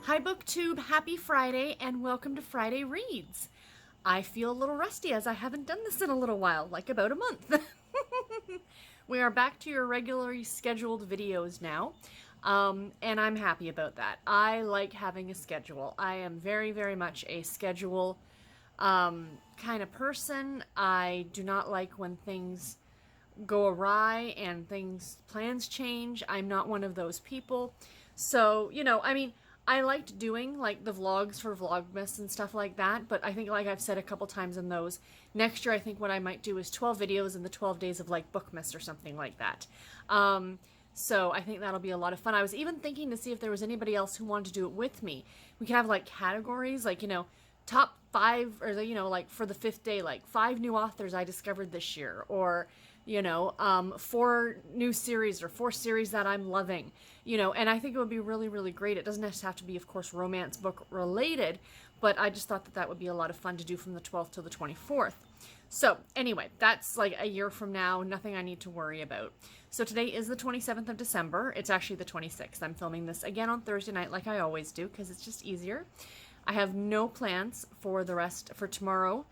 Hi BookTube, happy Friday and welcome to Friday Reads. I feel a little rusty as I haven't done this in a little while, like about a month. We are back to your regularly scheduled videos now, and I'm happy about that. I like having a schedule. I am very, very much a schedule kind of person. I do not like when things go awry and plans change. I'm not one of those people. So, I liked doing like the vlogs for Vlogmas and stuff like that, but I think, like I've said a couple times in those, next year I think what I might do is 12 videos in the 12 days of like Bookmas or something like that. So I think that'll be a lot of fun. I was even thinking to see if there was anybody else who wanted to do it with me. We could have like categories, like, top 5, or, like for the 5th day, like 5 new authors I discovered this year, or 4 new series or 4 series that I'm loving, and I think it would be really, really great. It doesn't have to be, of course, romance book related, but I just thought that that would be a lot of fun to do from the 12th to the 24th. So anyway, that's like a year from now, nothing I need to worry about. So today is the 27th of December. It's actually the 26th. I'm filming this again on Thursday night like I always do because it's just easier. I have no plans for the rest for tomorrow.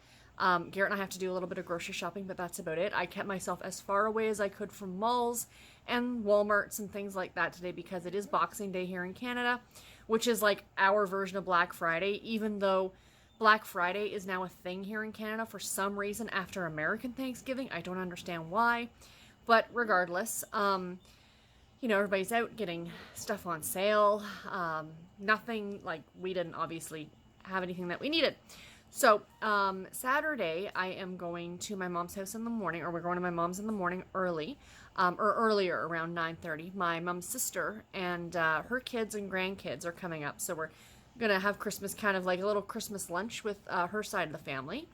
Garrett and I have to do a little bit of grocery shopping, but that's about it. I kept myself as far away as I could from malls and Walmarts and things like that today because it is Boxing Day here in Canada, which is like our version of Black Friday, even though Black Friday is now a thing here in Canada for some reason after American Thanksgiving. I don't understand why, but regardless, everybody's out getting stuff on sale. Nothing, like, we didn't obviously have anything that we needed. So, Saturday, I am going to my mom's house in the morning, or we're going to my mom's in the morning early, or earlier, around 9:30. My mom's sister and her kids and grandkids are coming up, so we're going to have Christmas, kind of like a little Christmas lunch with her side of the family.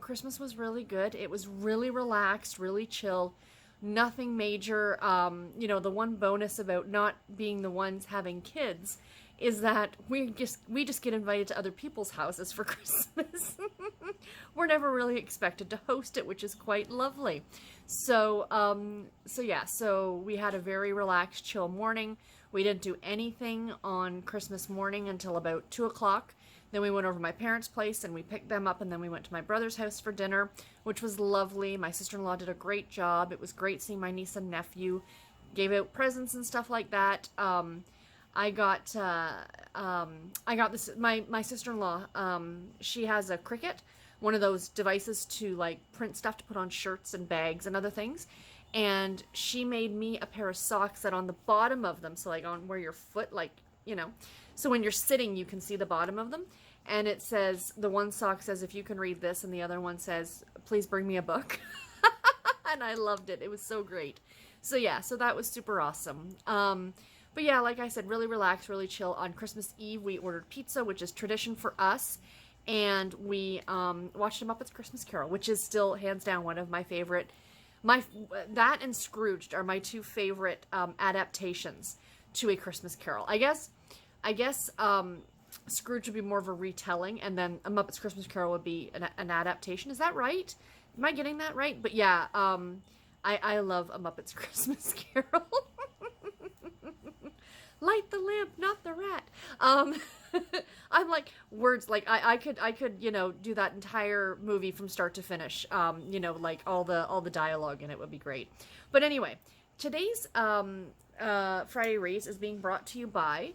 Christmas was really good. It was really relaxed, really chill. Nothing major. The one bonus about not being the ones having kids is that we just get invited to other people's houses for Christmas. We're never really expected to host it, which is quite lovely. So we had a very relaxed, chill morning. We didn't do anything on Christmas morning until about 2 o'clock. Then we went over to my parents' place and we picked them up, and then we went to my brother's house for dinner, which was lovely. My sister-in-law did a great job. It was great seeing my niece and nephew, gave out presents and stuff like that. I got this, my sister-in-law, she has a Cricut, one of those devices to like print stuff to put on shirts and bags and other things. And she made me a pair of socks that on the bottom of them, so like on where your foot, like, so when you're sitting, you can see the bottom of them. And it says, the one sock says, if you can read this, and the other one says, please bring me a book. And I loved it. It was so great. So yeah, so that was super awesome. But yeah, like I said, really relaxed, really chill. On Christmas Eve, we ordered pizza, which is tradition for us. And we watched A Muppet's Christmas Carol, which is still hands down one of my favorite. That and Scrooged are my 2 favorite adaptations to A Christmas Carol. I guess Scrooge would be more of a retelling, and then A Muppet's Christmas Carol would be an adaptation. Is that right? Am I getting that right? But yeah, I love A Muppet's Christmas Carol. Light the lamp, not the rat. I'm like, words, like I could do that entire movie from start to finish. Like all the dialogue in it would be great. But anyway, today's Friday Reads is being brought to you by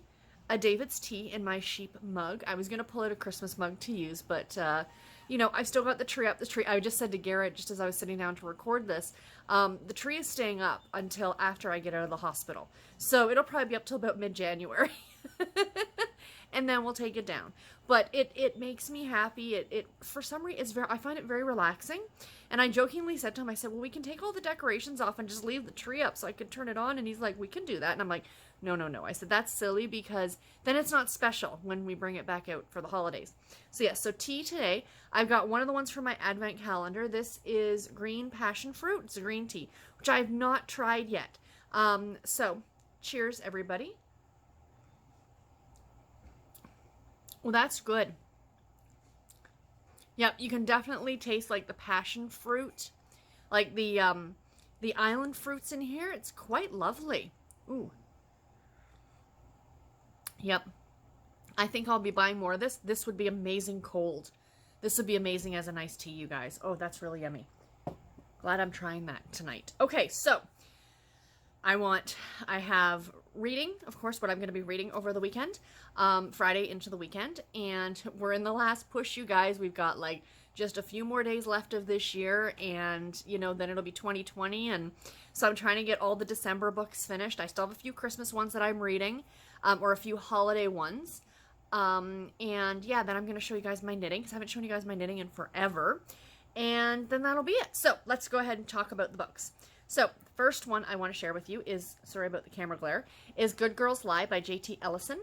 a David's tea in my sheep mug. I was gonna pull out a Christmas mug to use, but I've still got the tree up. I just said to Garrett, just as I was sitting down to record this, the tree is staying up until after I get out of the hospital. So it'll probably be up till about mid-January. And then we'll take it down. But it makes me happy. It for some reason, I find it very relaxing. And I jokingly said to him, I said, well, we can take all the decorations off and just leave the tree up so I could turn it on. And he's like, we can do that. And I'm like, no. I said, that's silly because then it's not special when we bring it back out for the holidays. So yeah, so tea today. I've got one of the ones from my advent calendar. This is green passion fruit. It's a green tea, which I have not tried yet. So cheers, everybody. Well, that's good. Yep, you can definitely taste like the passion fruit, like the island fruits in here. It's quite lovely. Ooh. Yep. I think I'll be buying more of this. This would be amazing cold. This would be amazing as an iced tea, you guys. Oh, that's really yummy. Glad I'm trying that tonight. Okay, so I have reading, of course, what I'm going to be reading over the weekend, Friday into the weekend, and we're in the last push, you guys. We've got like just a few more days left of this year, and you know, then it'll be 2020, and so I'm trying to get all the December books finished. I still have a few Christmas ones that I'm reading, or a few holiday ones, and yeah, then I'm going to show you guys my knitting, because I haven't shown you guys my knitting in forever, and then that'll be it. So let's go ahead and talk about the books. So, first one I want to share with you is, sorry about the camera glare, is Good Girls Lie by J.T. Ellison.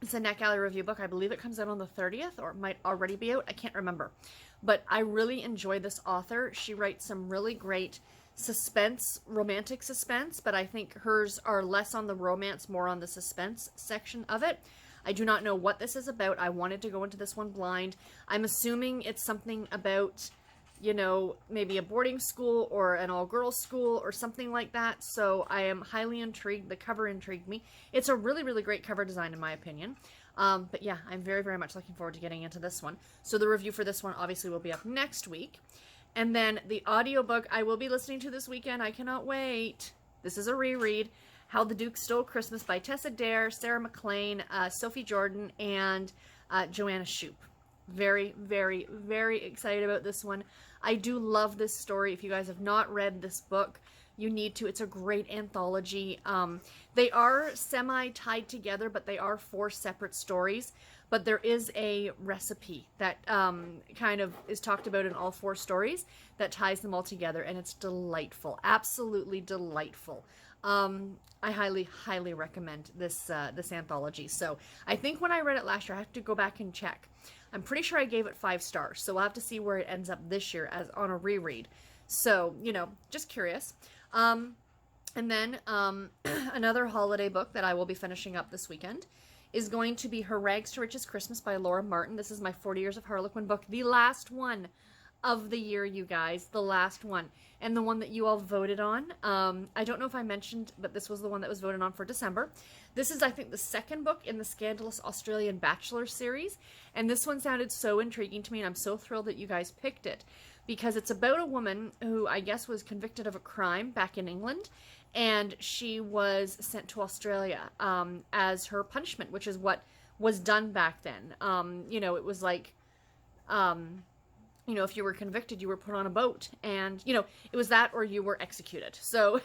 It's a NetGalley review book. I believe it comes out on the 30th, or it might already be out. I can't remember. But I really enjoy this author. She writes some really great suspense, romantic suspense, but I think hers are less on the romance, more on the suspense section of it. I do not know what this is about. I wanted to go into this one blind. I'm assuming it's something about, you know, maybe a boarding school or an all-girls school or something like that. So I am highly intrigued. The cover intrigued me. It's a really, really great cover design in my opinion. But yeah, I'm very, very much looking forward to getting into this one. So the review for this one obviously will be up next week. And then the audiobook I will be listening to this weekend. I cannot wait. This is a reread. How the Duke Stole Christmas by Tessa Dare, Sarah McLean, Sophie Jordan, and Joanna Shoup. Very, very, very excited about this one. I do love this story. If you guys have not read this book, you need to. It's a great anthology. They are semi-tied together, but they are 4 separate stories. But there is a recipe that kind of is talked about in all 4 stories that ties them all together, and it's delightful. Absolutely delightful. I highly, highly recommend this this anthology. So I think when I read it last year, I have to go back and check. I'm pretty sure I gave it 5 stars, so we'll have to see where it ends up this year as on a reread. So, you know, just curious. And then another holiday book that I will be finishing up this weekend is going to be Her Rags to Riches Christmas by Laura Martin. This is my 40 Years of Harlequin book, the last one of the year, you guys, the last one, and the one that you all voted on. I don't know if I mentioned, but this was the one that was voted on for December. This is, I think, the second book in the Scandalous Australian Bachelor series, and this one sounded so intriguing to me, and I'm so thrilled that you guys picked it, because it's about a woman who I guess was convicted of a crime back in England, and she was sent to Australia as her punishment, which is what was done back then. You know, it was like, you know, if you were convicted, you were put on a boat, and, you know, it was that or you were executed. So,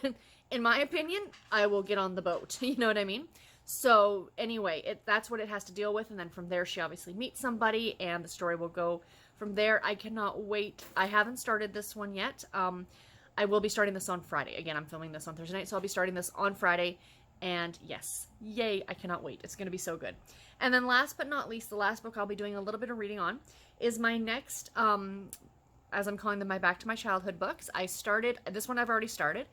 in my opinion, I will get on the boat. You know what I mean? So, anyway, that's what it has to deal with, and then from there, she obviously meets somebody, and the story will go from there. I cannot wait. I haven't started this one yet. I will be starting this on Friday. Again, I'm filming this on Thursday night, so I'll be starting this on Friday, and yes, yay, I cannot wait. It's going to be so good. And then last but not least, the last book I'll be doing a little bit of reading on is my next, as I'm calling them, my Back to My Childhood books. I started, this one I've already started.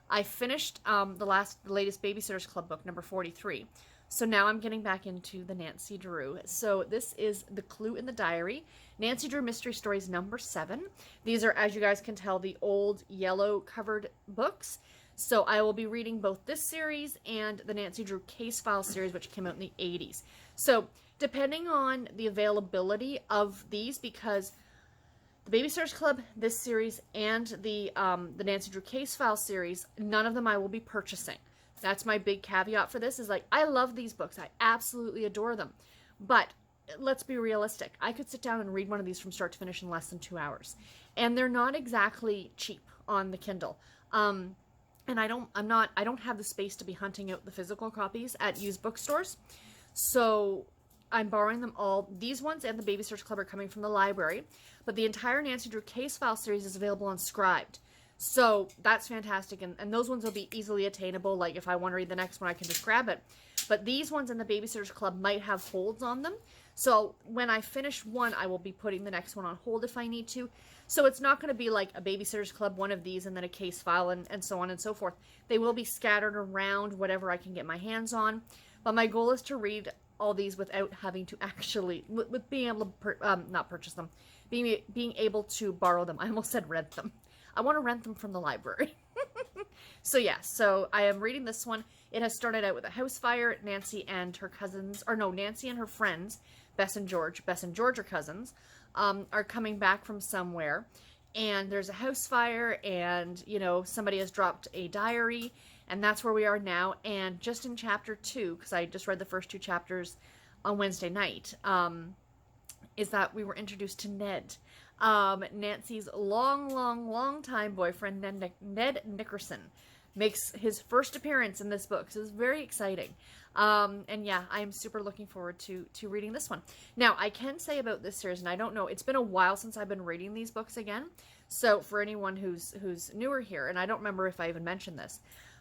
I finished the latest Babysitter's Club book, number 43. So now I'm getting back into the Nancy Drew. So this is The Clue in the Diary, Nancy Drew Mystery Stories number 7. These are, as you guys can tell, the old yellow covered books. So I will be reading both this series and the Nancy Drew Case File series, which came out in the 80s. So depending on the availability of these, because the Babysitter's Club, this series, and the Nancy Drew Case File series, none of them I will be purchasing. That's my big caveat for this, is like, I love these books. I absolutely adore them. But let's be realistic. I could sit down and read one of these from start to finish in less than 2 hours. And they're not exactly cheap on the Kindle. And I don't have the space to be hunting out the physical copies at used bookstores. So I'm borrowing them all. These ones and the Babysitter's Club are coming from the library. But the entire Nancy Drew Case File series is available on Scribd. So that's fantastic, and those ones will be easily attainable. Like, if I want to read the next one, I can just grab it. But these ones in the Babysitter's Club might have holds on them. So when I finish one, I will be putting the next one on hold if I need to. So it's not going to be like a Babysitter's Club, one of these, and then a Case File, and so on and so forth. They will be scattered around whatever I can get my hands on. But my goal is to read all these without having to actually, with being able to, not purchase them, being able to borrow them. I almost said rent them. I want to rent them from the library. So yeah, so I am reading this one. It has started out with a house fire. Nancy and her cousins, or no, Nancy and her friends, Bess and George are cousins, are coming back from somewhere. And there's a house fire, and, you know, somebody has dropped a diary, and that's where we are now. And just in chapter 2, because I just read the first 2 chapters on Wednesday night, is that we were introduced to Ned. Nancy's long time boyfriend, Ned Nickerson, makes his first appearance in this book. So it's very exciting. And yeah, I am super looking forward to reading this one. Now, I can say about this series, and I don't know, it's been a while since I've been reading these books again. So for anyone who's newer here, and I don't remember if I even mentioned this,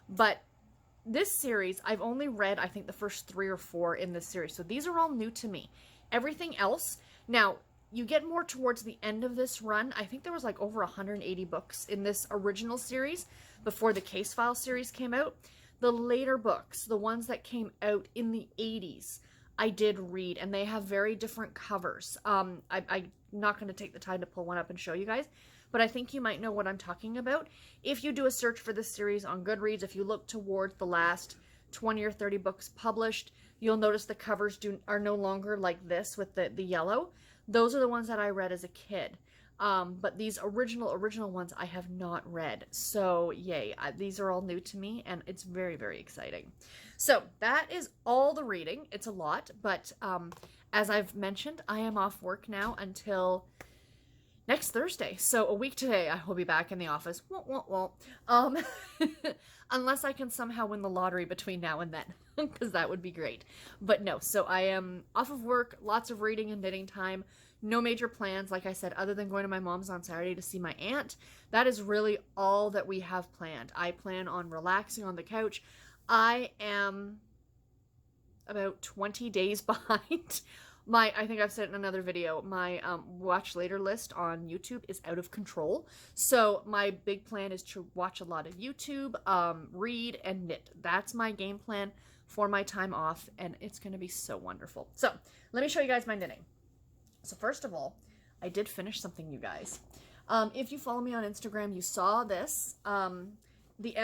but this series, I've only read, I think, the first 3 or 4 in this series. So these are all new to me. Everything else, now, you get more towards the end of this run. I think there was like over 180 books in this original series before the Case File series came out. The later books, the ones that came out in the 80s, I did read, and they have very different covers. I'm not going to take the time to pull one up and show you guys, but I think you might know what I'm talking about. If you do a search for this series on Goodreads, if you look towards the last 20 or 30 books published, you'll notice the covers are no longer like this with the yellow. Those are the ones that I read as a kid. But these original ones I have not read. So yay, these are all new to me, and it's very, very exciting. So that is all the reading. It's a lot, but as I've mentioned, I am off work now until next Thursday. So a week today, I will be back in the office. Unless I can somehow win the lottery between now and then, because that would be great. But no, so I am off of work, lots of reading and knitting time. No major plans, like I said, other than going to my mom's on Saturday to see my aunt. That is really all that we have planned. I plan on relaxing on the couch. I am about 20 days behind. I think I've said in another video, my watch later list on YouTube is out of control. So my big plan is to watch a lot of YouTube, read, and knit. That's my game plan for my time off, and it's going to be so wonderful. So let me show you guys my knitting. So first of all, I did finish something, you guys. If you follow me on Instagram, you saw this. The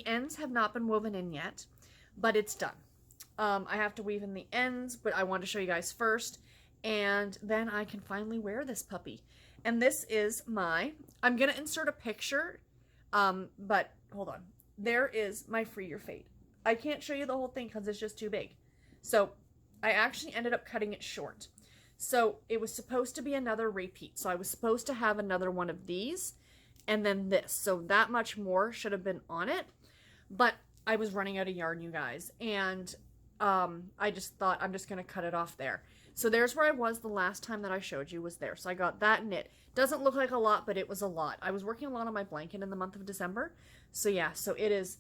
ends have not been woven in yet, but it's done. I have to weave in the ends, but I want to show you guys first, and then I can finally wear this puppy. And this is I'm going to insert a picture, but hold on. There is my Free Your Fate. I can't show you the whole thing because it's just too big. So I actually ended up cutting it short. So it was supposed to be another repeat. So I was supposed to have another one of these, and then this. So that much more should have been on it, but I was running out of yarn, you guys, and I just thought I'm just going to cut it off there. So there's where I was the last time that I showed you, was there. So I got that knit. Doesn't look like a lot, but it was a lot. I was working a lot on my blanket in the month of December. So yeah, so it is,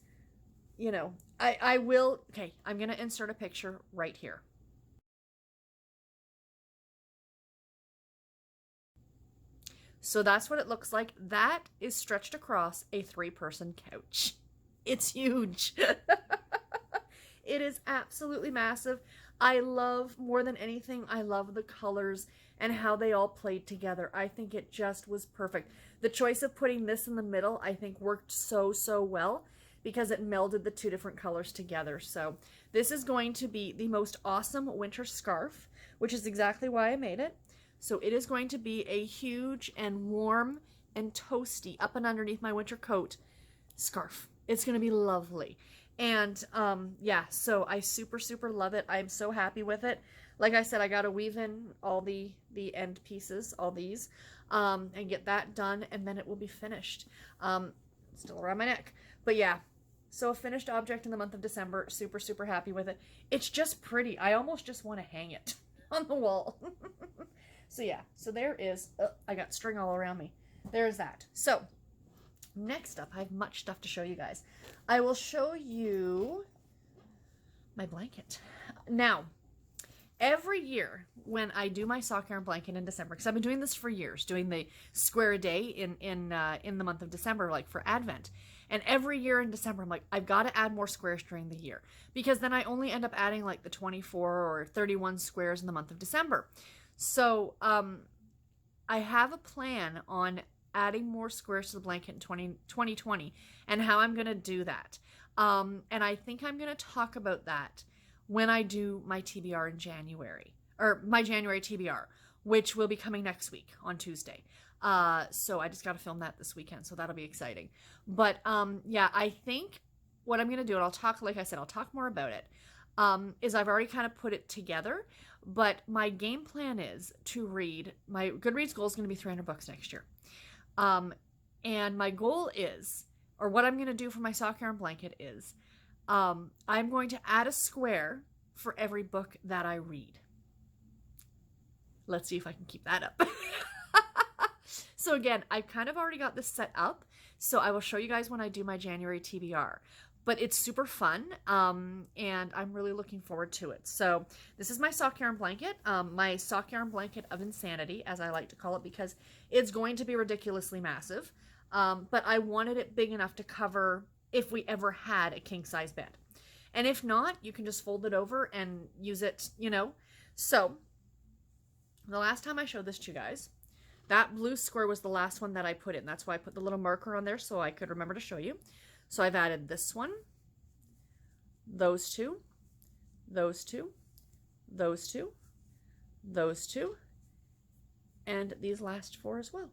you know, I will, okay, I'm going to insert a picture right here. So that's what it looks like. That is stretched across a 3-person couch. It's huge. It is absolutely massive. I love, more than anything, I love the colors and how they all played together. I think it just was perfect. The choice of putting this in the middle, I think, worked so well because it melded the 2 different colors together. So this is going to be the most awesome winter scarf, which is exactly why I made it. So it is going to be a huge and warm and toasty, up and underneath my winter coat, scarf. It's going to be lovely. And yeah, so I super love it. I'm so happy with it. Like I said, I got to weave in all the end pieces, all these, and get that done, and then it will be finished. Still around my neck. But yeah, so a finished object in the month of December. Super happy with it. It's just pretty. I almost just want to hang it on the wall. So yeah, so there is, I got string all around me. There's that. So next up, I have much stuff to show you guys. I will show you my blanket. Now, every year when I do my sock yarn blanket in December, because I've been doing this for years, doing the square a day in the month of December, like for Advent. And every year in December, I'm like, I've got to add more squares during the year, because then I only end up adding like the 24 or 31 squares in the month of December. So I have a plan on adding more squares to the blanket in 2020 and how I'm going to do that. And I think I'm going to talk about that when I do my TBR in January, or my January TBR, which will be coming next week on Tuesday. So I just got to film that this weekend, so that'll be exciting. But yeah, I think what I'm going to do, and I'll talk, like I said, I'll talk more about it, is I've already kind of put it together, but my game plan is to read, my Goodreads goal is going to be 300 books next year. And my goal is, or what I'm going to do for my sock yarn blanket is, I'm going to add a square for every book that I read. Let's see if I can keep that up. So again, I've kind of already got this set up, so I will show you guys when I do my January TBR. But it's super fun, and I'm really looking forward to it. So this is my sock yarn blanket, my sock yarn blanket of insanity, as I like to call it, because it's going to be ridiculously massive. But I wanted it big enough to cover if we ever had a king size bed. And if not, you can just fold it over and use it, you know. So the last time I showed this to you guys, that blue square was the last one that I put in. That's why I put the little marker on there so I could remember to show you. So I've added this one, those two, those two, those two, those two, and these last four as well.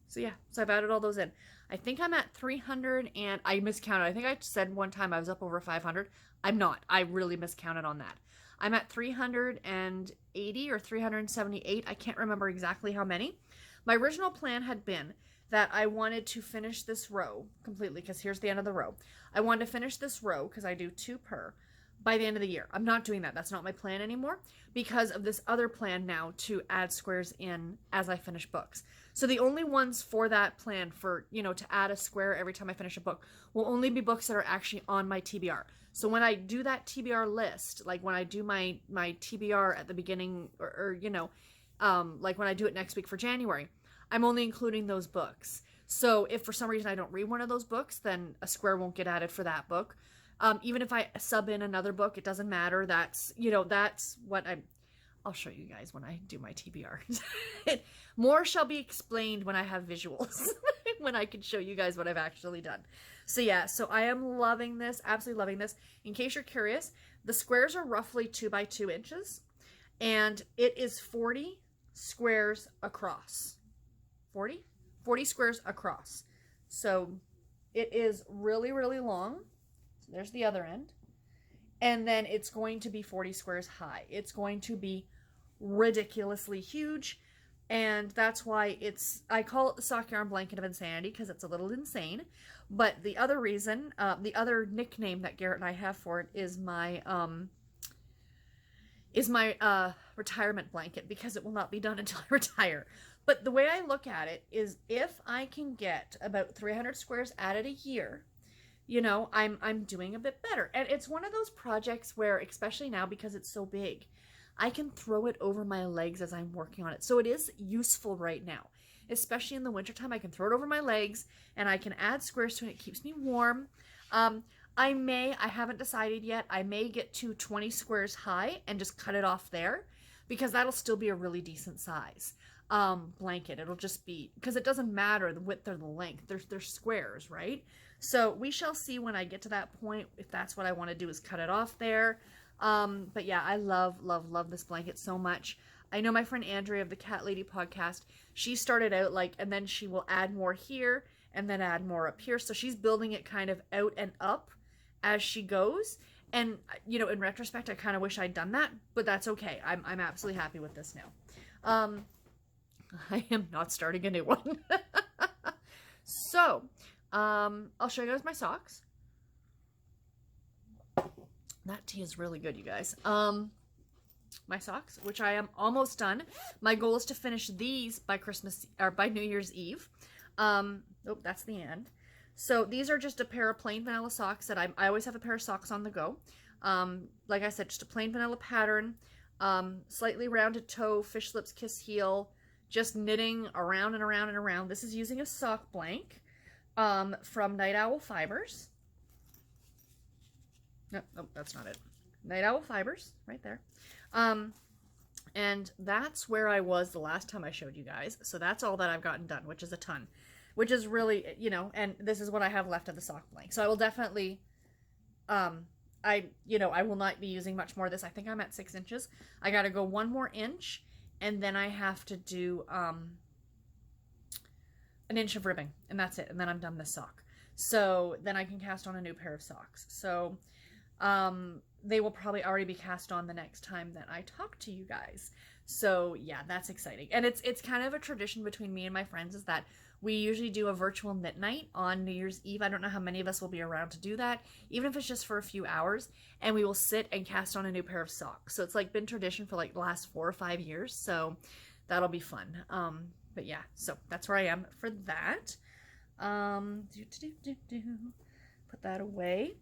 So yeah, so I've added all those in. I think I'm at 300, and I miscounted. I think I said one time I was up over 500. I'm not. I really miscounted on that. I'm at 380 or 378. I can't remember exactly how many. My original plan had been that I wanted to finish this row completely, because here's the end of the row. I wanted to finish this row, because I do 2 per, by the end of the year. I'm not doing that. That's not my plan anymore, because of this other plan now to add squares in as I finish books. So the only ones for that plan for, you know, to add a square every time I finish a book will only be books that are actually on my TBR. So when I do that TBR list, like when I do my TBR at the beginning, or you know, like when I do it next week for January, I'm only including those books. So if for some reason I don't read one of those books, then a square won't get added for that book. Even if I sub in another book, it doesn't matter. That's, you know, that's what I'll show you guys when I do my TBR. More shall be explained when I have visuals, when I can show you guys what I've actually done. So yeah, so I am loving this, absolutely loving this. In case you're curious, the squares are roughly 2 by 2 inches, and it is 40 squares across. 40 squares across. So it is really, really long. So there's the other end. And then it's going to be 40 squares high. It's going to be ridiculously huge. And that's why I call it the sock yarn blanket of insanity, because it's a little insane. But the other reason, the other nickname that Garrett and I have for it is my retirement blanket, because it will not be done until I retire. But the way I look at it is, if I can get about 300 squares added a year, you know, I'm doing a bit better. And it's one of those projects where, especially now because it's so big, I can throw it over my legs as I'm working on it. So it is useful right now, especially in the wintertime. I can throw it over my legs and I can add squares to it. It keeps me warm. I haven't decided yet, I may get to 20 squares high and just cut it off there, because that'll still be a really decent size blanket. It'll just be, because it doesn't matter the width or the length. They're squares, right? So we shall see when I get to that point if that's what I want to do, is cut it off there. But yeah, I love this blanket so much. I know my friend Andrea of the Cat Lady podcast, she started out like, and then she will add more here and then add more up here. So she's building it kind of out and up as she goes. And, you know, in retrospect, I kind of wish I'd done that, but that's okay. I'm absolutely happy with this now. I am not starting a new one. So, I'll show you guys my socks. That tea is really good, you guys. My socks, which I am almost done. My goal is to finish these by Christmas, or by New Year's Eve. Oh, that's the end. So these are just a pair of plain vanilla socks that I always have a pair of socks on the go. Like I said, just a plain vanilla pattern, slightly rounded toe, fish lips, kiss heel, just knitting around and around and around. This is using a sock blank from Night Owl Fibers. No, that's not it. Night Owl Fibers, right there. And that's where I was the last time I showed you guys. So that's all that I've gotten done, which is a ton. which is really, you know, and this is what I have left of the sock blank. So I will definitely, I will not be using much more of this. I think I'm at 6 inches. I got to go 1 more inch, and then I have to do, 1 inch of ribbing, and that's it. And then I'm done this sock. So then I can cast on a new pair of socks. So, they will probably already be cast on the next time that I talk to you guys. So yeah, that's exciting. And it's kind of a tradition between me and my friends is that we usually do a virtual knit night on New Year's Eve. I don't know how many of us will be around to do that, even if it's just for a few hours, and we will sit and cast on a new pair of socks. So it's like been tradition for like the last 4 or 5 years. So that'll be fun. But yeah, so that's where I am for that. Put that away.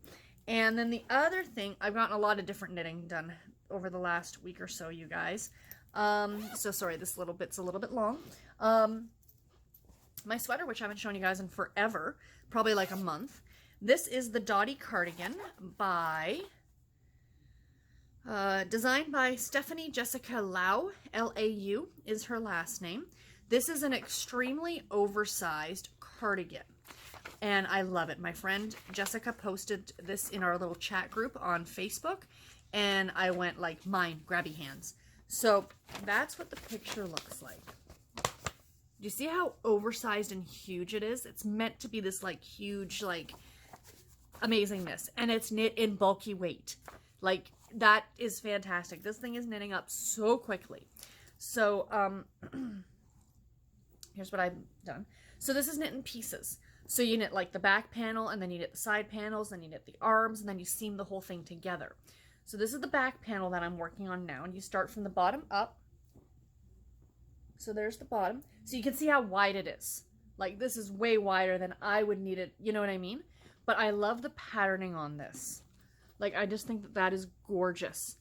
And then the other thing, I've gotten a lot of different knitting done over the last week or so, you guys. So sorry, this little bit's a little bit long. My sweater, which I haven't shown you guys in forever, probably like a month. This is the Dottie cardigan by, designed by Stephanie Jessica Lau, L-A-U is her last name. This is an extremely oversized cardigan, and I love it. My friend Jessica posted this in our little chat group on Facebook, and I went like, mine, grabby hands. So that's what the picture looks like. Do you see how oversized and huge it is? It's meant to be this like huge, like amazingness, and it's knit in bulky weight. Like that is fantastic. This thing is knitting up so quickly. So here's what I've done. So this is knit in pieces. So you knit like the back panel, and then you knit the side panels, then you knit the arms, and then you seam the whole thing together. So this is the back panel that I'm working on now, and you start from the bottom up. So there's the bottom. So you can see how wide it is. Like this is way wider than I would need it, you know what I mean? But I love the patterning on this. Like I just think that that is gorgeous.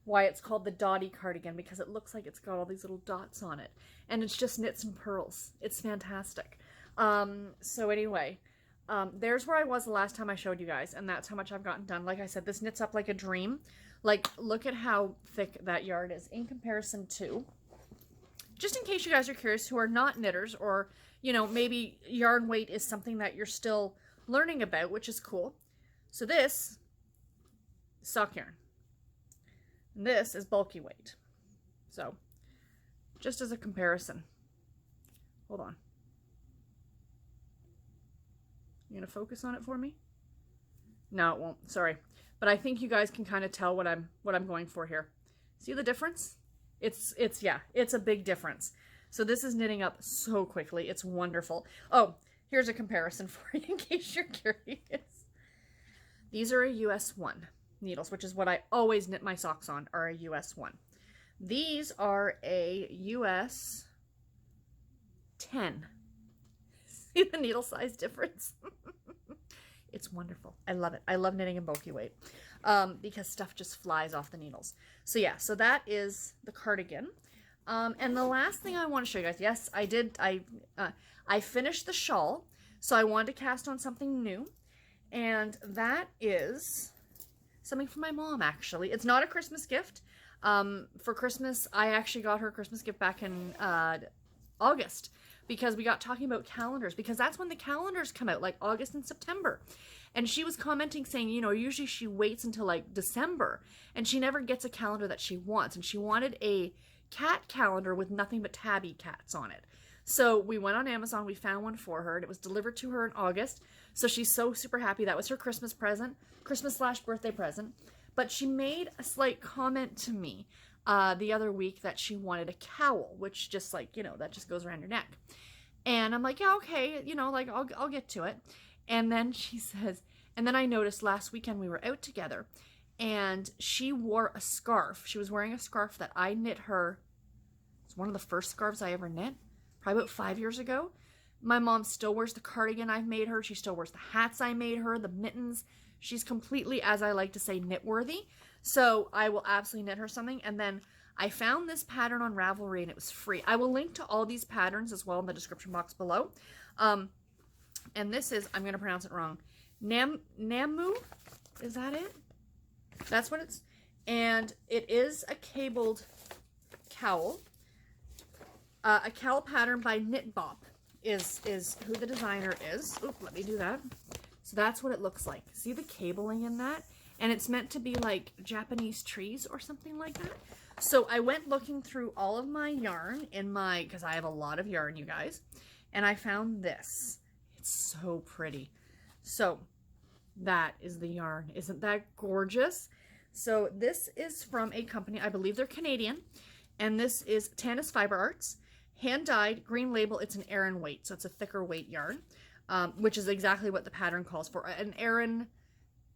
Why it's called the Dottie cardigan, because it looks like it's got all these little dots on it. And it's just knits and pearls. It's fantastic. So anyway, there's where I was the last time I showed you guys, and that's how much I've gotten done. Like I said, this knits up like a dream. Like, look at how thick that yard is in comparison to, just in case you guys are curious who are not knitters, or, you know, maybe yarn weight is something that you're still learning about, which is cool. So this, sock yarn. And this is bulky weight. So, just as a comparison. Hold on. You gonna focus on it for me? No, it won't. Sorry. But I think you guys can kind of tell what I'm going for here. See the difference? Yeah, it's a big difference. So this is knitting up so quickly. It's wonderful. Oh, here's a comparison for you in case you're curious. These are a US 1 needles, which is what I always knit my socks on, are a US 1. These are a US 10. See the needle size difference? It's wonderful. I love it. I love knitting in bulky weight because stuff just flies off the needles. So yeah, so that is the cardigan. And the last thing I want to show you guys, yes, I did. I finished the shawl, so I wanted to cast on something new, and that is something from my mom, actually. It's not a Christmas gift. For Christmas, I actually got her a Christmas gift back in August, because we got talking about calendars, because that's when the calendars come out, like August and September. And she was commenting saying, you know, usually she waits until like December and she never gets a calendar that she wants. And she wanted a cat calendar with nothing but tabby cats on it. So we went on Amazon, we found one for her, and it was delivered to her in August. So she's so super happy. That was her Christmas present, Christmas/birthday present. But she made a slight comment to me the other week that she wanted a cowl, which just like, you know, that just goes around your neck. And I'm like, yeah, okay, you know, like I'll get to it. And then she says, and then I noticed last weekend we were out together and she wore a scarf. She was wearing a scarf that I knit her. It's one of the first scarves I ever knit, probably about 5 years ago. My mom still wears the cardigan I've made her. She still wears the hats I made her, the mittens. She's completely, as I like to say, knit worthy. So I will absolutely knit her something. And then I found this pattern on Ravelry and it was free. I will link to all these patterns as well in the description box below. And this is, I'm going to pronounce it wrong, Namu, is that it? That's what it's, and it is a cabled cowl, a cowl pattern by Knit Bop. is who the designer is. Oop, let me do that. So that's what it looks like. See the cabling in that? And it's meant to be like Japanese trees or something like that. So I went looking through all of my yarn in my, because I have a lot of yarn, you guys, and I found this. It's so pretty. So that is the yarn. Isn't that gorgeous? So this is from a company, I believe they're Canadian, and this is Tanis Fiber Arts, hand-dyed, green label. It's an Aran weight, so it's a thicker weight yarn, which is exactly what the pattern calls for. An Aran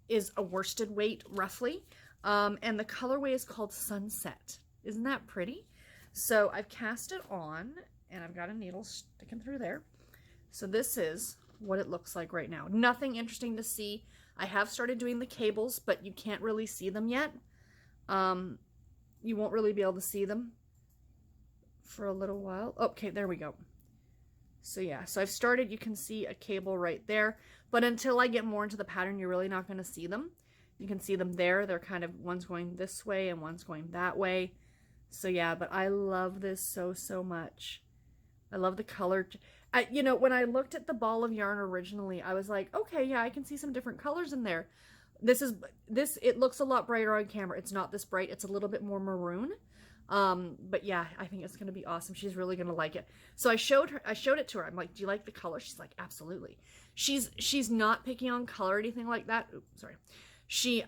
is a worsted weight, roughly, and the colorway is called Sunset. Isn't that pretty? So I've cast it on, and I've got a needle sticking through there. So this is what it looks like right now. Nothing interesting to see. I have started doing the cables, but you can't really see them yet. You won't really be able to see them for a little while. Okay, there we go. So yeah, so I've started, you can see a cable right there, but until I get more into the pattern, you're really not going to see them. You can see them there. They're kind of, one's going this way and one's going that way. So yeah, but I love this so, so much. I love the color. You know, when I looked at the ball of yarn originally, I was like, okay, yeah, I can see some different colors in there. It looks a lot brighter on camera. It's not this bright. It's a little bit more maroon. But yeah, I think it's going to be awesome. She's really going to like it. So I showed it to her. I'm like, do you like the color? She's like, absolutely. She's not picking on color or anything like that. Oops, sorry. She's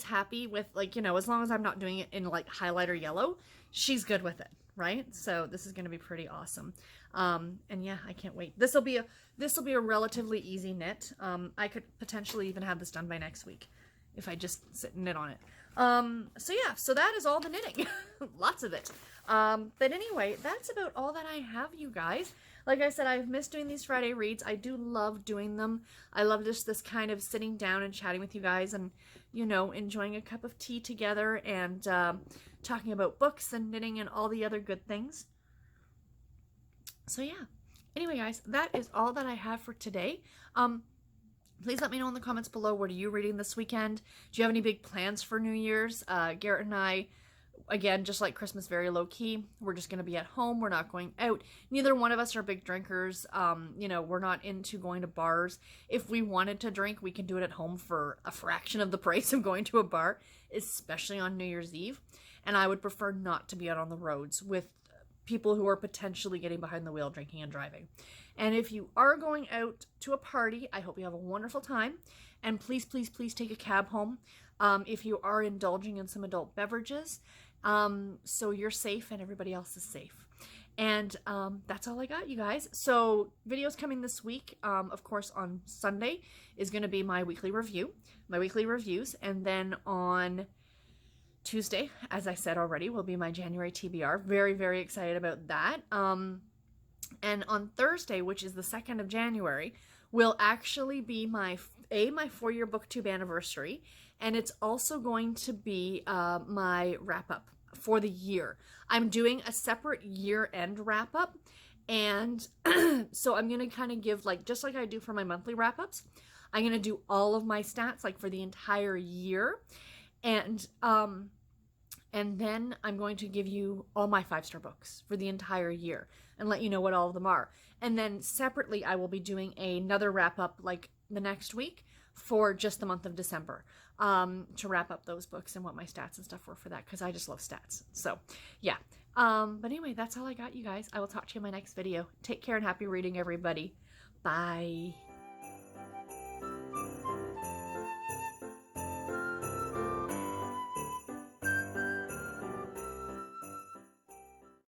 happy with, like, you know, as long as I'm not doing it in like highlighter yellow, she's good with it. Right? So this is going to be pretty awesome. And yeah, I can't wait. This will be a relatively easy knit. I could potentially even have this done by next week if I just sit and knit on it. So yeah, so that is all the knitting. Lots of it. But anyway, that's about all that I have, you guys. Like I said, I've missed doing these Friday reads. I do love doing them. I love just this kind of sitting down and chatting with you guys and, you know, enjoying a cup of tea together and talking about books and knitting and all the other good things. So yeah. Anyway, guys, that is all that I have for today. Please let me know in the comments below, what are you reading this weekend? Do you have any big plans for New Year's? Garrett and I, again, just like Christmas, very low key. We're just going to be at home. We're not going out. Neither one of us are big drinkers. You know, we're not into going to bars. If we wanted to drink, we can do it at home for a fraction of the price of going to a bar, especially on New Year's Eve. And I would prefer not to be out on the roads with people who are potentially getting behind the wheel, drinking and driving. And if you are going out to a party, I hope you have a wonderful time. And please, please, please take a cab home if you are indulging in some adult beverages, so you're safe and everybody else is safe. And that's all I got, you guys. So videos coming this week, of course, on Sunday is going to be my weekly reviews. And then on Tuesday, as I said already, will be my January TBR. Very, very excited about that. And on Thursday, which is the 2nd of January, will actually be my 4-year booktube anniversary. And it's also going to be my wrap-up for the year. I'm doing a separate year-end wrap-up. And so I'm going to kind of give, like, just like I do for my monthly wrap-ups, I'm going to do all of my stats, like, for the entire year. And then I'm going to give you all my 5-star books for the entire year and let you know what all of them are. And then separately, I will be doing another wrap-up like the next week for just the month of December, to wrap up those books and what my stats and stuff were for that, because I just love stats. So yeah. But anyway, that's all I got, you guys. I will talk to you in my next video. Take care and happy reading, everybody. Bye.